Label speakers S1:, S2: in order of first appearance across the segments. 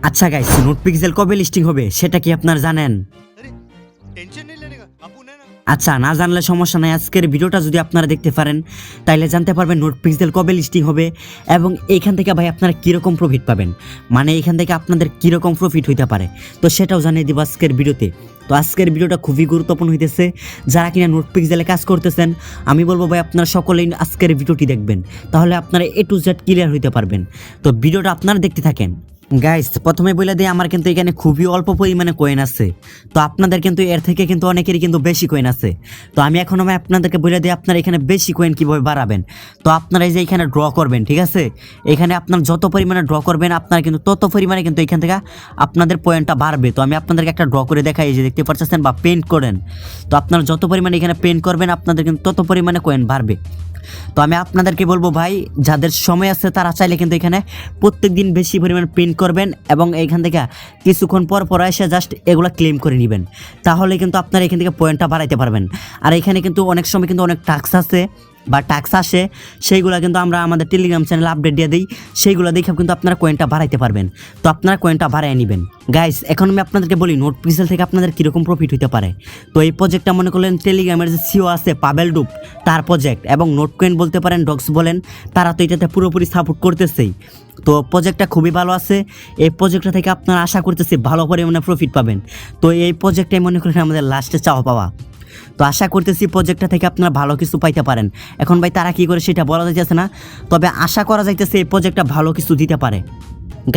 S1: আচ্ছা guys, note pixel কবে listing হবে সেটা কি আপনারা জানেন?
S2: अरे टेंशन नहीं लेने का अपन है ना।
S1: আচ্ছা, না জানলে সমস্যা নাই, আজকের ভিডিওটা যদি আপনারা দেখতে পারেন তাইলে জানতে পারবেন নোট পিক্সেল কবে লিস্টিং হবে এবং এইখান থেকে ভাই আপনারা কীরকম প্রফিট পাবেন, মানে এইখান থেকে আপনাদের কীরকম প্রফিট হইতে পারে, তো সেটাও জানিয়ে দিব আজকের ভিডিওতে। তো আজকের ভিডিওটা খুবই গুরুত্বপূর্ণ হইতেছে। যারা কিনা নোট পিক্সেলে কাজ করতেছেন, আমি বলবো ভাই আপনারা সকলেই আজকের ভিডিওটি দেখবেন, তাহলে আপনারা A to Z ক্লিয়ার হইতে পারবেন। তো ভিডিওটা আপনারা দেখতে থাকেন। গাইস, প্রথমে বলে দিই আমার কিন্তু এখানে খুবই অল্প পরিমাণে কয়েন আছে, তো আপনাদের কিন্তু এর থেকে কিন্তু অনেকেরই কিন্তু বেশি কয়েন আছে। তো আমি এখন আপনাদেরকে বলে দিই আপনারা এখানে বেশি কয়েন কীভাবে বাড়াবেন। তো আপনারা এই যে এখানে ড্র করবেন, ঠিক আছে, এখানে আপনার যত পরিমাণে ড্র করবেন আপনারা কিন্তু তত পরিমাণে কিন্তু এখান থেকে আপনাদের পয়েন্টটা বাড়বে। তো আমি আপনাদেরকে একটা ড্র করে দেখাই, এই যে দেখতে পাচ্ছেন, বা পেন্ট করেন। তো আপনারা যত পরিমাণে এখানে পেন্ট করবেন আপনাদের কিন্তু তত পরিমাণে কয়েন বাড়বে। তো আমি আপনাদেরকে বলবো ভাই, যাদের সময় আছে তারা চাইলে কিন্তু এখানে প্রত্যেক দিন বেশি পরিমাণ প্রিন্ট করবেন এবং এখান থেকে কিছুক্ষণ পর পর এসে জাস্ট এগুলো ক্লেম করে নেবেন, তাহলে কিন্তু আপনারা এখান থেকে পয়েন্টটা বাড়াইতে পারবেন। আর এখানে কিন্তু অনেক সময় কিন্তু অনেক টাস্ক আছে বা টাস্ক আসে, সেইগুলো কিন্তু আমরা আমাদের টেলিগ্রাম চ্যানেলে আপডেট দিয়ে দিই, সেইগুলো দেখে কিন্তু আপনারা কয়েনটা বাড়াইতে পারবেন। তো আপনারা কয়েনটা বাড়াই নেবেন। গাইস, এখন আমি আপনাদেরকে বলি নোট পিক্সেল থেকে আপনাদের কীরকম প্রফিট হতে পারে। তো এই প্রজেক্টটা মনে করলেন টেলিগ্রামের যে সিও আছে পাবেল ডুপ, তার প্রজেক্ট, এবং নোট কয়েন বলতে পারেন, ডক্স বলেন, তারা তো এটাতে পুরোপুরি সাপোর্ট করতেছেই। তো প্রজেক্টটা খুবই ভালো আছে। এই প্রজেক্টটা থেকে আপনারা আশা করতেছি ভালো পরিমাণে প্রফিট পাবেন। তো এই প্রজেক্টটাই মনে করেন আমাদের লাস্টে চাওয়া পাওয়া। তো আশা করতেছি প্রজেক্টটা থেকে আপনারা ভালো কিছু পাইতে পারেন। এখন ভাই তারা কী করে সেটা বলা যাইতেছে না, তবে আশা করা যাইতেছে এই প্রজেক্টটা ভালো কিছু দিতে পারে।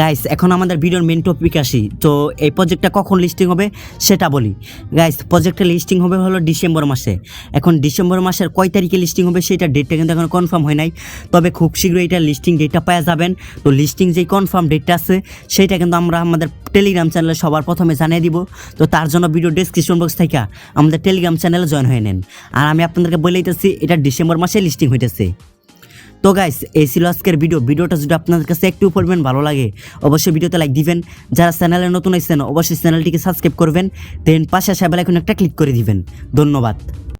S1: গাইস, এখন আমাদের ভিডিওর মেন টপিক আসি। তো এই প্রজেক্টটা কখন লিস্টিং হবে সেটা বলি। গাইস, প্রজেক্টটা লিস্টিং হবে হলো ডিসেম্বর মাসে। এখন ডিসেম্বর মাসের কয় তারিখে লিস্টিং হবে সেটা ডেটটা কিন্তু এখন কনফার্ম হয় নাই, তবে খুব শীঘ্রই এটা লিস্টিং ডেটটা পাওয়া যাবেন। তো লিস্টিং যেই কনফার্ম ডেটটা আছে সেটা কিন্তু আমরা আমাদের টেলিগ্রাম চ্যানেলে সবার প্রথমে জানিয়ে দিব। তো তার জন্য ভিডিও ডেসক্রিপশন বক্স থেকে আমাদের টেলিগ্রাম চ্যানেলে জয়েন হয়ে নেন। আর আমি আপনাদেরকে বলে দিতেছি এটা ডিসেম্বর মাসে লিস্টিং হইতেছে। তো গাইস, এই ছিল আজকের ভিডিওটা যদি আপনাদের কাছে একটু পরিমাণ ভালো লাগে অবশ্যই ভিডিওতে লাইক দিবেন। যারা চ্যানেলে নতুন আছেন অবশ্যই চ্যানেলটিকে সাবস্ক্রাইব করবেন, দেন পাশে আসা বেল আইকনে একটা ক্লিক করে দিবেন। ধন্যবাদ।